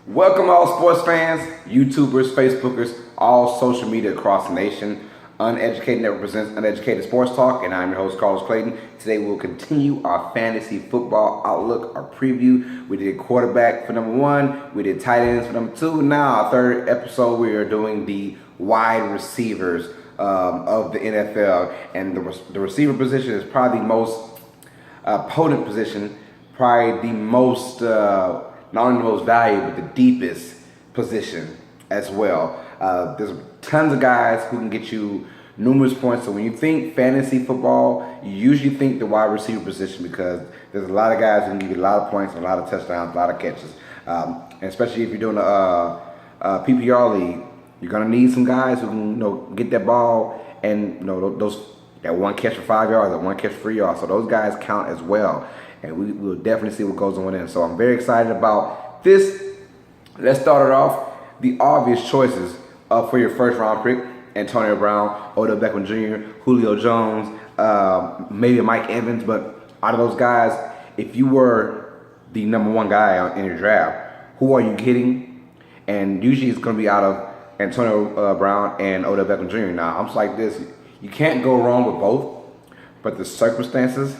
Welcome all sports fans, YouTubers, Facebookers, all social media across the nation. Uneducated represents Uneducated Sports Talk, and I'm your host, Carlos Clayton. Today we'll continue our fantasy football outlook, our preview. We did quarterback for number one, we did tight ends for number two. Now, our third episode, we are doing the wide receivers of the NFL, and the receiver position is probably the most potent position, probably the most not only the most valuable, but the deepest position as well. There's tons of guys who can get you numerous points. So when you think fantasy football, you usually think the wide receiver position because there's a lot of guys who can give you a lot of points, and a lot of touchdowns, a lot of catches. And especially if you're doing a PPR league, you're gonna need some guys who can get that ball and that one catch for 5 yards, that one catch for 3 yards. So those guys count as well. And we will definitely see what goes on in. So I'm very excited about this. Let's start it off. The obvious choices for your first round pick: Antonio Brown, Odell Beckham Jr., Julio Jones, maybe Mike Evans. But out of those guys, if you were the number one guy in your draft, who are you getting? And usually it's going to be out of Antonio Brown and Odell Beckham Jr. Now, I'm just like this. You can't go wrong with both, but the circumstances,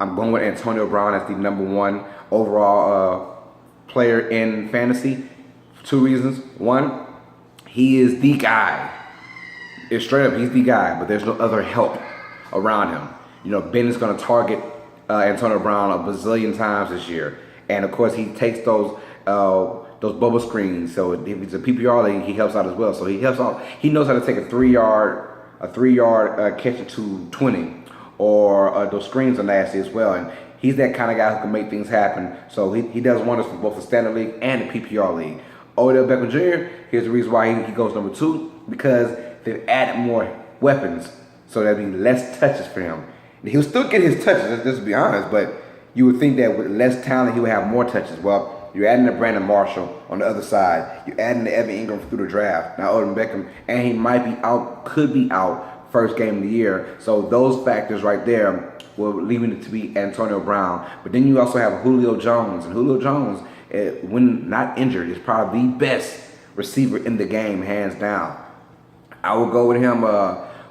I'm going with Antonio Brown as the number one overall player in fantasy for two reasons. One, he is the guy. It's straight up, he's the guy, but there's no other help around him. Ben is going to target Antonio Brown a bazillion times this year. And, of course, he takes those bubble screens. So if it's a PPR league, he helps out as well. So he helps out. He knows how to take a three-yard catch it to 20. Or those screens are nasty as well, and he's that kind of guy who can make things happen. So he does wonders for both the standard league and the PPR league. Odell Beckham Jr., here's the reason why he goes number two, because they've added more weapons, so there'll be less touches for him. He'll still get his touches, let's be honest, but you would think that with less talent, he would have more touches. Well, you're adding to Brandon Marshall on the other side. You're adding to Evan Ingram through the draft. Now Odell Beckham, and he might be out, could be out first game of the year. So those factors right there will leave it to be Antonio Brown. But then you also have Julio Jones. And Julio Jones, when not injured, is probably the best receiver in the game, hands down. I will go with him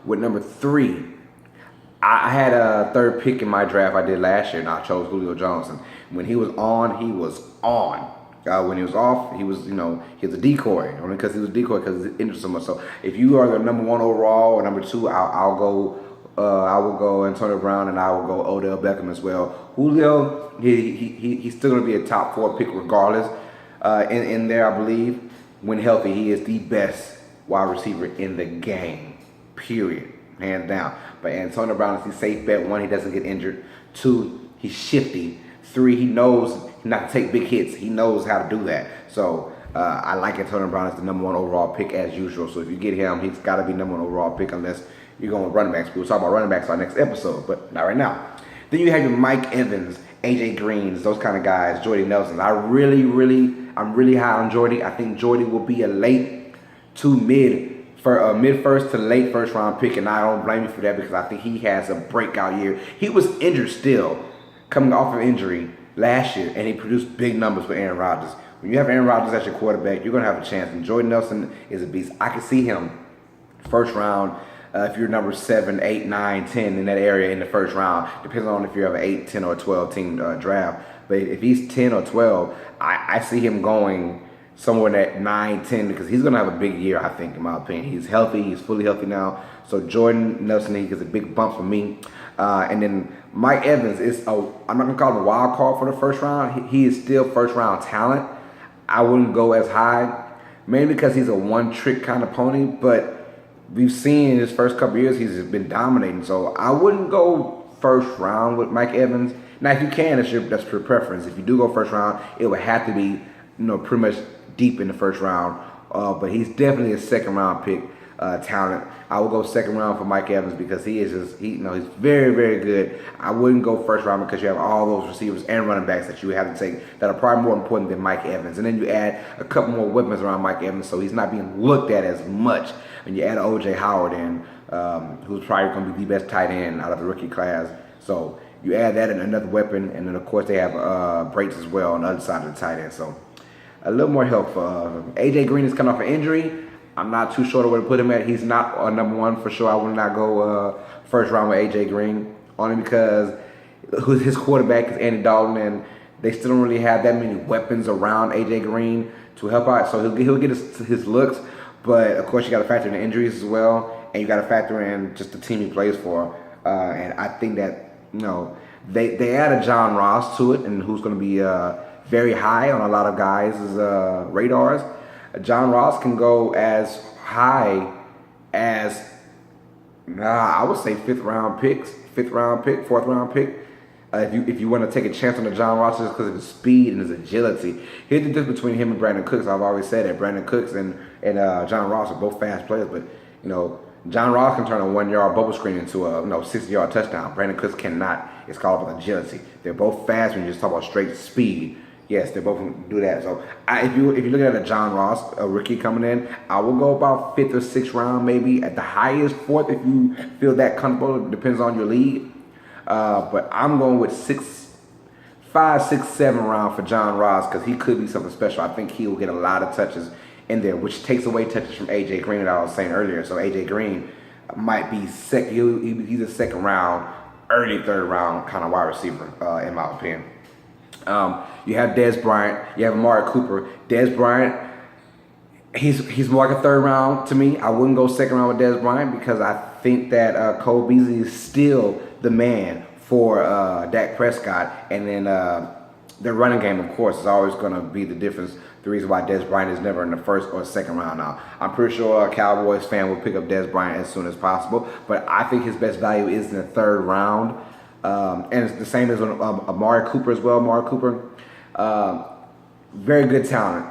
with number three. I had a third pick in my draft I did last year, and I chose Julio Jones. And when he was on, he was on. When he was off, he was a decoy. Only because he was a decoy because he's injured so much. So if you are the number one overall or number two, I will go Antonio Brown, and I will go Odell Beckham as well. Julio, he's still going to be a top 4 pick regardless. In there, I believe, when healthy, he is the best wide receiver in the game. Period, hands down. But Antonio Brown is the safe bet. One, he doesn't get injured. Two, he's shifty. Three, he knows not to take big hits. He knows how to do that. So I like Antonio Brown as the number one overall pick as usual. So if you get him, he's got to be number one overall pick unless you're going with running backs. We'll talk about running backs on our next episode, but not right now. Then you have your Mike Evans, AJ Greens, those kind of guys, Jordy Nelson. I'm really high on Jordy. I think Jordy will be a late to mid first to late first round pick, and I don't blame you for that because I think he has a breakout year. He was injured still, coming off of injury last year, and he produced big numbers for Aaron Rodgers. When you have Aaron Rodgers as your quarterback, you're going to have a chance. And Jordy Nelson is a beast. I can see him first round if you're number 7, 8, 9, 10 in that area in the first round. Depends on if you have an 8, 10, or 12 team draft. But if he's 10 or 12, I see him going somewhere in that 9, 10 because he's going to have a big year, I think, in my opinion. He's healthy. He's fully healthy now. So Jordan Nelson, he gets a big bump for me. And then Mike Evans I'm not going to call him a wild card for the first round. He is still first round talent. I wouldn't go as high, mainly because he's a one-trick kind of pony. But we've seen in his first couple of years, he's been dominating. So I wouldn't go first round with Mike Evans. Now, if you can, that's your preference. If you do go first round, it would have to be pretty much deep in the first round. But he's definitely a second round pick. Talent. I will go second round for Mike Evans because he's very, very good. I wouldn't go first round because you have all those receivers and running backs that you have to take that are probably more important than Mike Evans. And then you add a couple more weapons around Mike Evans, so he's not being looked at as much. And you add O.J. Howard in, who's probably going to be the best tight end out of the rookie class. So you add that and another weapon, and then of course they have Brates as well on the other side of the tight end. So a little more help for AJ Green is coming off an injury. I'm not too sure where to put him at. He's not a number one for sure. I would not go first round with AJ Green, only because his quarterback is Andy Dalton, and they still don't really have that many weapons around AJ Green to help out. So he'll get his looks, but of course you got to factor in the injuries as well, and you got to factor in just the team he plays for. And I think that they added John Ross to it, and who's going to be very high on a lot of guys' radars. John Ross can go as high as I would say fifth round pick, fourth round pick. If you want to take a chance on the John Ross just because of his speed and his agility. Here's the difference between him and Brandon Cooks. I've always said that Brandon Cooks and John Ross are both fast players, but John Ross can turn a 1 yard bubble screen into a 60-yard touchdown. Brandon Cooks cannot. It's called about agility. They're both fast when you just talk about straight speed. Yes, they both can do that. So if you look at a John Ross, a rookie coming in, I will go about fifth or sixth round, maybe at the highest fourth if you feel that comfortable. It depends on your league. But I'm going with 5, 6, 7 round for John Ross because he could be something special. I think he will get a lot of touches in there, which takes away touches from AJ Green that I was saying earlier. So AJ Green might be second. He's a second round, early third round kind of wide receiver, in my opinion. You have Dez Bryant. You have Amari Cooper. Dez Bryant, he's more like a third round to me. I wouldn't go second round with Dez Bryant because I think that Cole Beasley is still the man for Dak Prescott. And then their running game, of course, is always going to be the difference. The reason why Dez Bryant is never in the first or second round now. I'm pretty sure a Cowboys fan will pick up Dez Bryant as soon as possible. But I think his best value is in the third round. And it's the same as Amari Cooper as well. Amari Cooper, very good talent.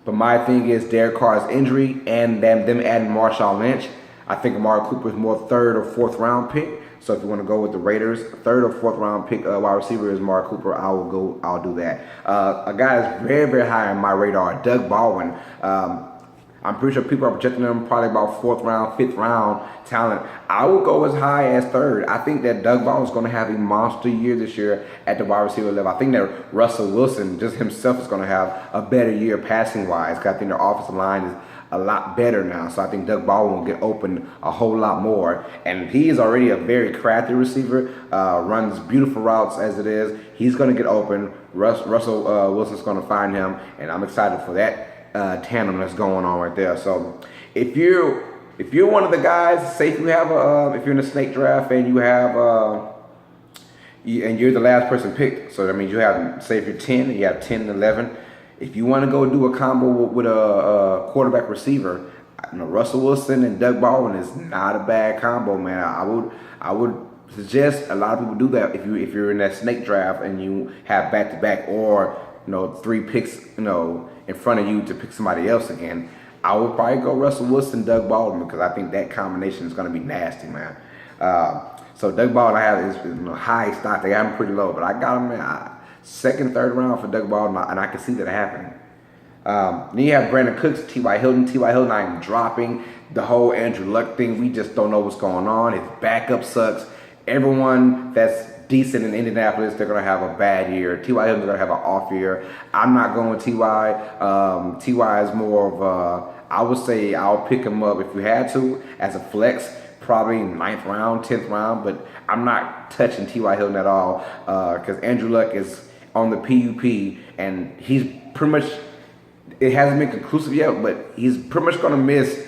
But my thing is Derek Carr's injury and them adding Marshawn Lynch. I think Amari Cooper is more third or fourth round pick. So if you want to go with the Raiders, third or fourth round pick wide receiver is Amari Cooper. I'll do that. A guy that's very, very high on my radar, Doug Baldwin. I'm pretty sure people are projecting him probably about fourth round, fifth round talent. I will go as high as third. I think that Doug Baldwin is going to have a monster year this year at the wide receiver level. I think that Russell Wilson just himself is going to have a better year passing wise because I think their offensive line is a lot better now. So I think Doug Baldwin will get open a whole lot more. And he is already a very crafty receiver, runs beautiful routes as it is. He's going to get open. Russell Wilson's going to find him, and I'm excited for that tandem that's going on right there. So if you're one of the guys, say if you have if you're in a snake draft and you have and you're the last person picked, so that means you have, say if you're 10 and you have 10 and 11, if you want to go do a combo with a quarterback receiver, Russell Wilson and Doug Baldwin is not a bad combo, man. I would suggest a lot of people do that if you're in that snake draft and you have back-to-back or 3 picks in front of you to pick somebody else again. I would probably go Russell Wilson, Doug Baldwin because I think that combination is going to be nasty, man. So Doug Baldwin, I have his high stock. They got him pretty low, but I got him second, third round for Doug Baldwin, and I can see that happening. Then you have Brandon Cooks, T.Y. Hilton. T.Y. Hilton, I am dropping the whole Andrew Luck thing. We just don't know what's going on. His backup sucks. Everyone that's decent in Indianapolis, they're going to have a bad year. T.Y. Hilton's going to have an off year. I'm not going with T.Y. T.Y. is more of I would say I'll pick him up if you had to as a flex, probably 9th round, 10th round, but I'm not touching T.Y. Hilton at all because Andrew Luck is on the PUP, and he's pretty much, it hasn't been conclusive yet, but he's pretty much going to miss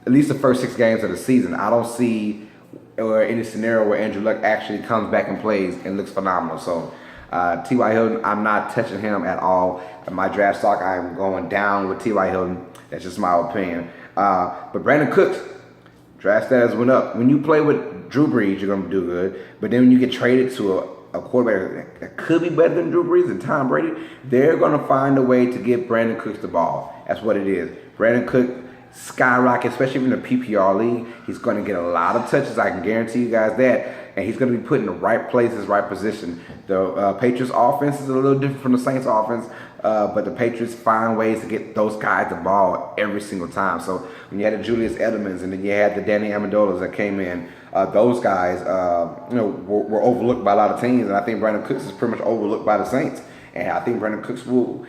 at least the first 6 games of the season. I don't see any scenario where Andrew Luck actually comes back and plays and looks phenomenal. So T.Y. Hilton, I'm not touching him at all. In my draft stock, I'm going down with T.Y. Hilton. That's just my opinion. But Brandon Cooks, draft status went up. When you play with Drew Brees, you're going to do good. But then when you get traded to a quarterback that could be better than Drew Brees and Tom Brady, they're going to find a way to get Brandon Cooks the ball. That's what it is. Brandon Cook skyrocket, especially in the PPR league. He's going to get a lot of touches. I can guarantee you guys that. And he's going to be put in the right places, right position. The Patriots offense is a little different from the Saints offense, but the Patriots find ways to get those guys the ball every single time. So when you had the Julius Edelmans and then you had the Danny Amendolas that came in, those guys were overlooked by a lot of teams. And I think Brandon Cooks is pretty much overlooked by the Saints. And I think Brandon Cooks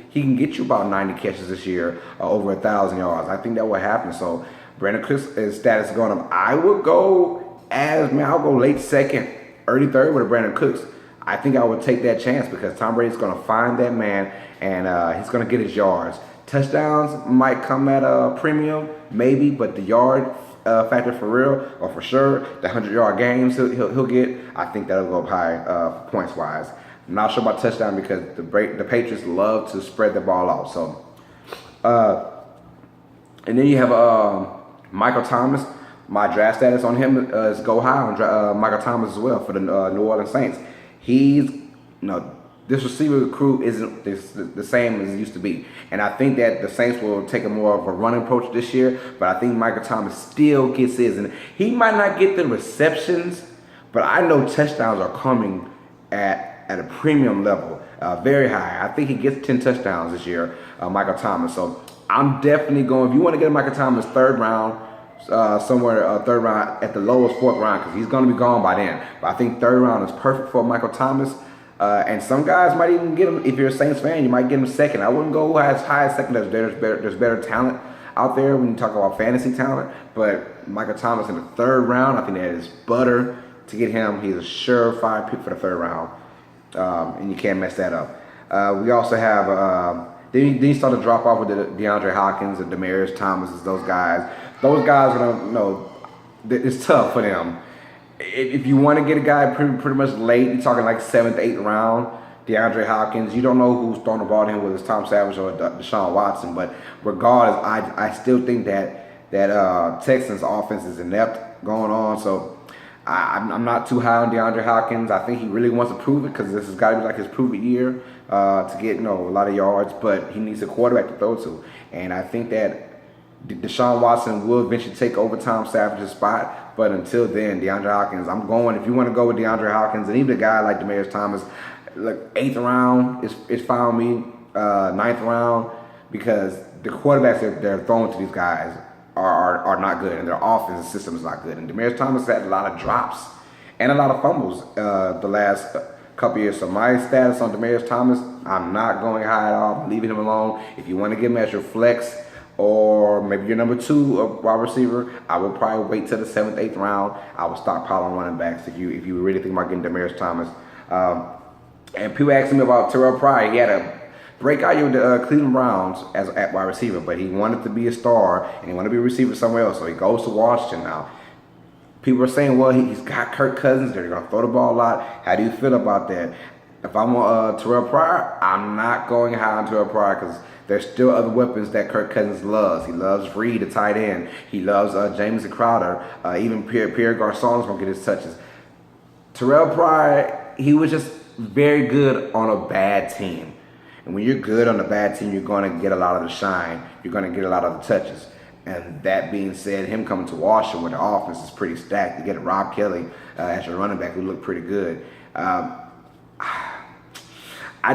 he can get you about 90 catches this year, over 1,000 yards. I think that will happen. So Brandon Cooks' status is going up. I'll go late second, early third with a Brandon Cooks. I think I would take that chance because Tom Brady's going to find that man and he's going to get his yards. Touchdowns might come at a premium, maybe, but the yard factor for real or for sure, the 100-yard games he'll get, I think that'll go up high points wise. I'm not sure about touchdown because the Patriots love to spread the ball out. So, and then you have Michael Thomas. My draft status on him is go high on Michael Thomas as well for the New Orleans Saints. This receiver crew isn't the same as it used to be. And I think that the Saints will take a more of a running approach this year, but I think Michael Thomas still gets his. And he might not get the receptions, but I know touchdowns are coming at a premium level, very high. I think he gets 10 touchdowns this year, Michael Thomas. So I'm definitely going, if you want to get Michael Thomas third round, third round at the lowest fourth round, because he's going to be gone by then. But I think third round is perfect for Michael Thomas. And some guys might even get him, if you're a Saints fan, you might get him second. I wouldn't go as high as second. There's better talent out there when you talk about fantasy talent. But Michael Thomas in the third round, I think that is butter to get him. He's a surefire pick for the third round. And you can't mess that up. We also have, then you start to drop off with the DeAndre Hopkins and Demaryius Thomas, those guys. Those guys are it's tough for them. If you want to get a guy pretty much late, you're talking like 7th, 8th round, DeAndre Hopkins, you don't know who's throwing the ball to him, whether it's Tom Savage or Deshaun Watson. But regardless, I still think that Texans offense is inept going on. So I'm not too high on DeAndre Hopkins. I think he really wants to prove it because this has got to be like his prove it year to get a lot of yards. But he needs a quarterback to throw to. And I think that Deshaun Watson will eventually take over Tom Savage's spot, but until then, DeAndre Hopkins, I'm going, if you want to go with DeAndre Hopkins, and even a guy like Demaryius Thomas, like 8th round is fine with me, 9th round, because the quarterbacks that they're throwing to these guys are not good, and their offensive system is not good. And Demaryius Thomas had a lot of drops and a lot of fumbles the last couple years. So my status on Demaryius Thomas, I'm not going high at all. I'm leaving him alone. If you want to get him as your flex, or maybe your number 2 wide receiver, I would probably wait till the 7th, 8th round. I would start piling running backs if you really think about getting Demaryius Thomas. And people asked me about Terrell Pryor. He had a breakout year with the Cleveland Browns at wide receiver, but he wanted to be a star and he wanted to be a receiver somewhere else. So he goes to Washington now. People are saying, well, he's got Kirk Cousins. They're going to throw the ball a lot. How do you feel about that? If I'm on Terrell Pryor, I'm not going high on Terrell Pryor because there's still other weapons that Kirk Cousins loves. He loves Reed, the tight end. He loves Jamison Crowder. Even Pierre Garçon's going to get his touches. Terrell Pryor, he was just very good on a bad team. And when you're good on a bad team, you're going to get a lot of the shine. You're going to get a lot of the touches. And that being said, him coming to Washington where the offense is pretty stacked, you get Rob Kelly as your running back who looked pretty good. I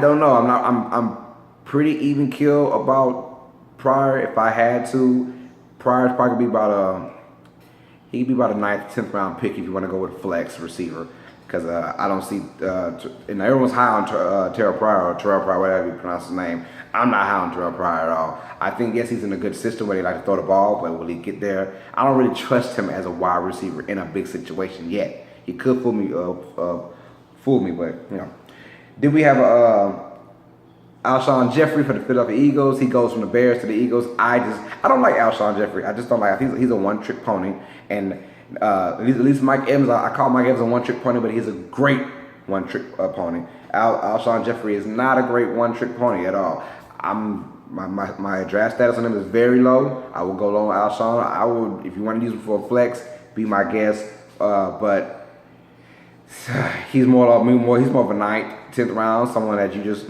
don't know. I'm pretty even kill about Pryor. If I had to, Pryor's probably be about he'd be about a 9th, 10th round pick if you want to go with a flex receiver. Because I don't see, and everyone's high on Terrell Pryor, or Terrell Pryor, whatever you pronounce his name. I'm not high on Terrell Pryor at all. I think, yes, he's in a good system where they like to throw the ball, but will he get there? I don't really trust him as a wide receiver in a big situation yet. He could fool me, but, Then we have Alshon Jeffrey for the Philadelphia Eagles. He goes from the Bears to the Eagles. I don't like Alshon Jeffrey. I just don't like him. He's a one-trick pony. And at least Mike Evans, I call Mike Evans a one-trick pony, but he's a great one-trick pony. Alshon Jeffrey is not a great one-trick pony at all. My draft status on him is very low. I will go low on Alshon. I would, if you want to use him for a flex, be my guest. But he's more of a 9th, 10th round, someone that you just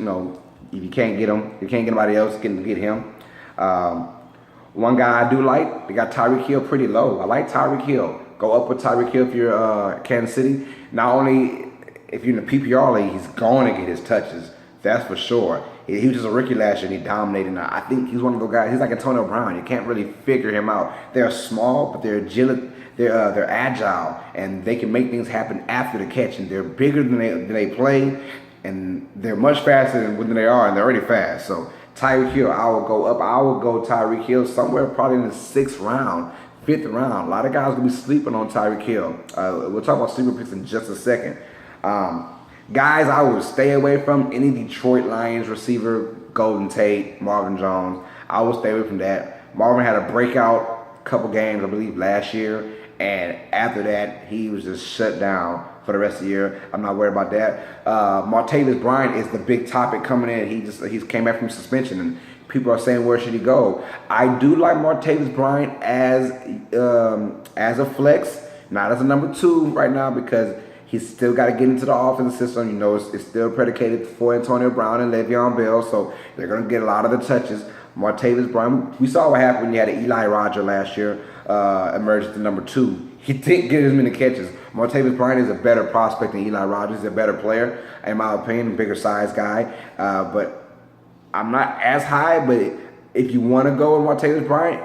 if you can't get him, you can't get anybody else can get him. One guy I do like, they got Tyreek Hill pretty low. I like Tyreek Hill. Go up with Tyreek Hill if you're Kansas City. Not only if you're in the PPR league, he's going to get his touches. That's for sure. He was just a rookie last year and he dominated. Now, I think he's one of those guys. He's like Antonio Brown. You can't really figure him out. They're small, but they're agile. They're agile and they can make things happen after the catch. And they're bigger than they play. and they're much faster than they are, and they're already fast. So Tyreek Hill, I will go up. I will go Tyreek Hill somewhere probably in the 6th round, 5th round. A lot of guys gonna be sleeping on Tyreek Hill. We'll talk about sleeper picks in just a second. Guys, I would stay away from any Detroit Lions receiver, Golden Tate, Marvin Jones. I will stay away from that. Marvin had a breakout couple games, I believe, last year, and after that, he was just shut down for the rest of the year. I'm not worried about that. Martavis Bryant is the big topic coming in. He came back from suspension, and people are saying, where should he go? I do like Martavis Bryant as a flex, not as a number 2 right now, because he's still got to get into the offensive system. You know, it's still predicated for Antonio Brown and Le'Veon Bell, so they're going to get a lot of the touches. Martavis Bryant, we saw what happened when you had Eli Roger last year emerge as the number 2. He didn't get as many catches. Martavis Bryant is a better prospect than Eli Rogers. He's a better player, in my opinion, bigger size guy. But I'm not as high, but if you want to go with Martavis Bryant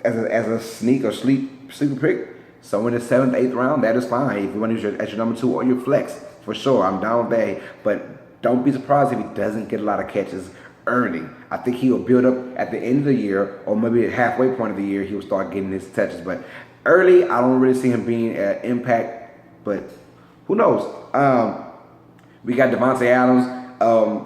as a sneak or sleeper pick, somewhere in the 7th, 8th round, that is fine. If you want to use as your number 2 or your flex, for sure, I'm down with that. But don't be surprised if he doesn't get a lot of catches early. I think he will build up at the end of the year, or maybe at halfway point of the year, he will start getting his touches. But early, I don't really see him being an impact, but who knows? We got Devontae Adams.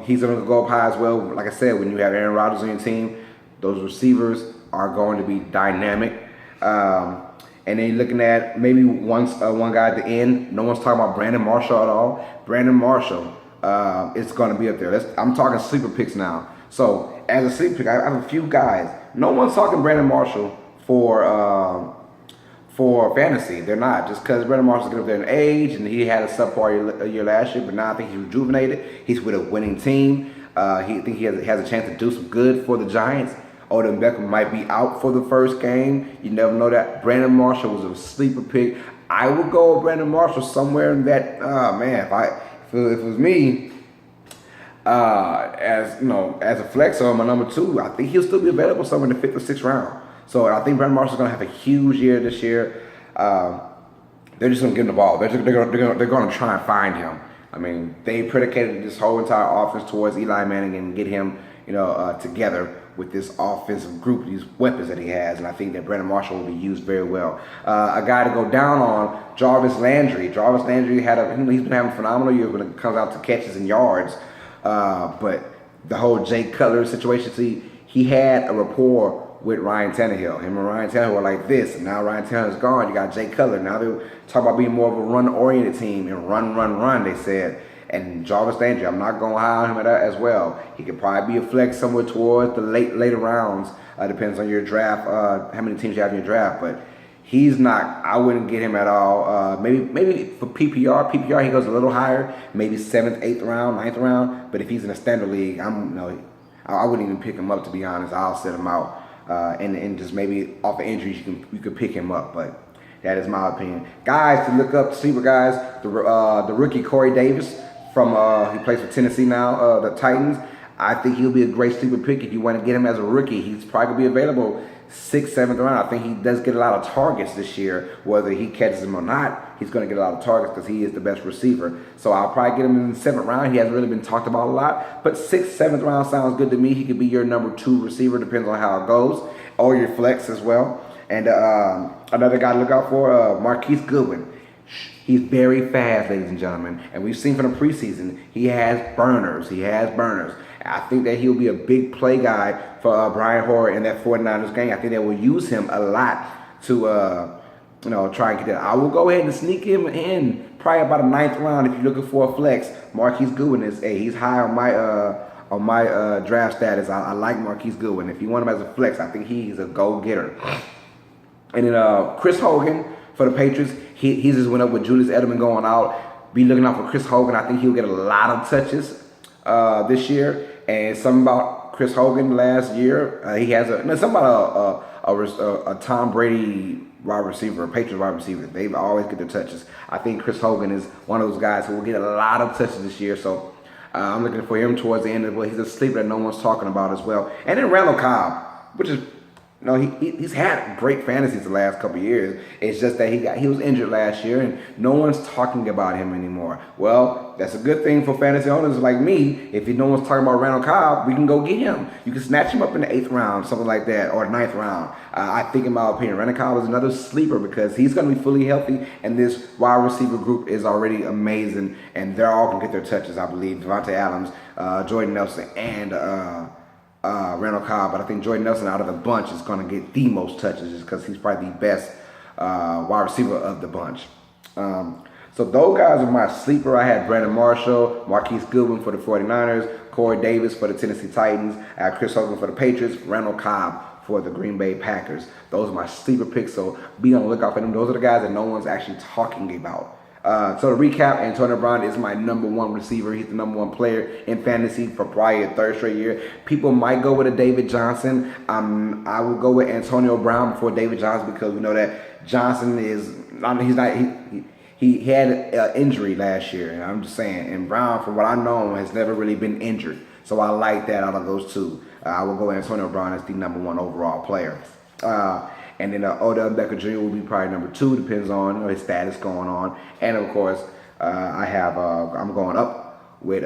He's going to go up high as well. Like I said, when you have Aaron Rodgers on your team, those receivers are going to be dynamic. And then you're looking at maybe one guy at the end. No one's talking about Brandon Marshall at all. Brandon Marshall is going to be up there. I'm talking sleeper picks now. So as a sleeper pick, I have a few guys. No one's talking Brandon Marshall for fantasy. They're not, just because Brandon Marshall's getting up there in age, and he had a subpar year last year, but now I think he's rejuvenated. He's with a winning team. He has a chance to do some good for the Giants. Odell Beckham might be out for the first game. You never know that. Brandon Marshall was a sleeper pick. I would go with Brandon Marshall somewhere in that. If it was me, as a flex or my number 2, I think he'll still be available somewhere in the 5th or 6th round. So I think Brandon Marshall's gonna have a huge year this year. They're just gonna give him the ball. They're gonna try and find him. I mean, they predicated this whole entire offense towards Eli Manning and get him, together with this offensive group, these weapons that he has, and I think that Brandon Marshall will be used very well. A guy to go down on, Jarvis Landry. Jarvis Landry he's been having a phenomenal year when it comes out to catches and yards. But the whole Jay Cutler situation, see, he had a rapport with Ryan Tannehill. Him and Ryan Tannehill were like this, and now Ryan Tannehill's gone. You got Jay Cutler. Now they're talking about being more of a run-oriented team and run, they said. And Jarvis Landry, I'm not going high on him at that as well. He could probably be a flex somewhere towards the later rounds. Depends on your draft, how many teams you have in your draft. But he's not. I wouldn't get him at all. Maybe for PPR, he goes a little higher. Maybe 7th, 8th round, 9th round. But if he's in a standard league, I wouldn't even pick him up, to be honest. I'll set him out, and just maybe off of injuries you could pick him up. But that is my opinion. Guys, to look up, sleeper guys, the rookie Corey Davis. He plays for Tennessee now, the Titans. I think he'll be a great sleeper pick if you want to get him as a rookie. He's probably going to be available 6th, 7th round. I think he does get a lot of targets this year. Whether he catches them or not, he's going to get a lot of targets because he is the best receiver. So I'll probably get him in the 7th round. He hasn't really been talked about a lot. But 6th, 7th round sounds good to me. He could be your number 2 receiver, depends on how it goes, or your flex as well. And another guy to look out for, Marquise Goodwin. He's very fast, ladies and gentlemen. And we've seen from the preseason, he has burners. I think that he'll be a big play guy for Brian Hoyer in that 49ers game. I think they will use him a lot to, try and get that. I will go ahead and sneak him in probably about a 9th round if you're looking for a flex. Marquise Goodwin he's high on my draft status. I like Marquise Goodwin. If you want him as a flex, I think he's a go-getter. And then Chris Hogan for the Patriots. He just went up with Julius Edelman going out. Be looking out for Chris Hogan. I think he'll get a lot of touches this year. And something about Chris Hogan last year, he has something about a Tom Brady wide receiver, a Patriots wide receiver. They always get their touches. I think Chris Hogan is one of those guys who will get a lot of touches this year. So I'm looking for him towards the end of the way. He's a sleeper that no one's talking about as well. And then Randall Cobb, which is No, he's had great fantasies the last couple of years. It's just that he was injured last year, and no one's talking about him anymore. Well, that's a good thing for fantasy owners like me. If no one's talking about Randall Cobb, we can go get him. You can snatch him up in the 8th round, something like that, or the 9th round. I think, in my opinion, Randall Cobb is another sleeper because he's going to be fully healthy, and this wide receiver group is already amazing, and they're all going to get their touches, I believe. Devontae Adams, Jordan Nelson, and Randall Cobb, but I think Jordan Nelson out of the bunch is going to get the most touches just because he's probably the best wide receiver of the bunch. So those guys are my sleeper. I had Brandon Marshall, Marquise Goodwin for the 49ers, Corey Davis for the Tennessee Titans, I had Chris Hogan for the Patriots, Randall Cobb for the Green Bay Packers. Those are my sleeper picks, so be on the lookout for them. Those are the guys that no one's actually talking about. So to recap, Antonio Brown is my #1 receiver. He's the #1 player in fantasy for probably a 3rd straight year. People might go with a David Johnson. I will go with Antonio Brown before David Johnson because we know that Johnson he had an injury last year, and I'm just saying. And Brown, from what I know, has never really been injured. So I like that out of those two. I will go with Antonio Brown as the #1 overall player. And then Odell Beckham Jr. will be probably #2, depends on his status going on. And of course, I'm going up with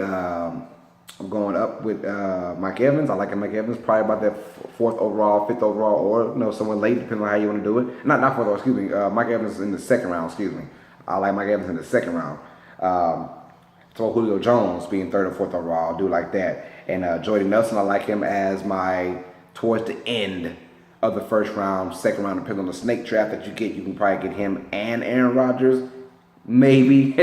Mike Evans. I like Mike Evans, probably about that 4th overall, 5th overall, or someone late, depending on how you want to do it. Not 4th overall, excuse me. Mike Evans in the 2nd round, excuse me. I like Mike Evans in the 2nd round. So Julio Jones being 3rd or 4th overall, I do like that. And Jordan Nelson, I like him as towards the end of the 1st round, 2nd round, depending on the snake draft that you get. You can probably get him and Aaron Rodgers. Maybe.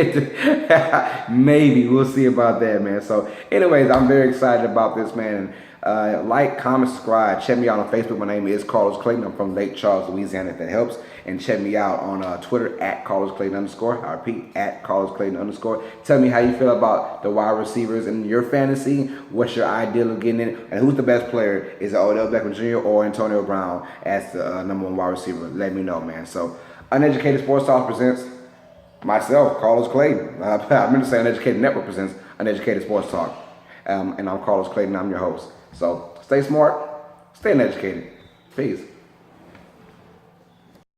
Maybe. We'll see about that, man. So, anyways, I'm very excited about this, man. Like, comment, subscribe. Check me out on Facebook. My name is Carlos Clayton. I'm from Lake Charles, Louisiana, if that helps. And check me out on Twitter at Carlos Clayton _ I repeat, at Carlos Clayton _ Tell me how you feel about the wide receivers in your fantasy. What's your ideal of getting in? And who's the best player? Is it Odell Beckham Jr. or Antonio Brown as the #1 wide receiver? Let me know, man. So, Uneducated Sports Talk presents myself, Carlos Clayton. I meant to say Uneducated Network presents Uneducated Sports Talk. And I'm Carlos Clayton. I'm your host. So, stay smart, stay uneducated. Peace.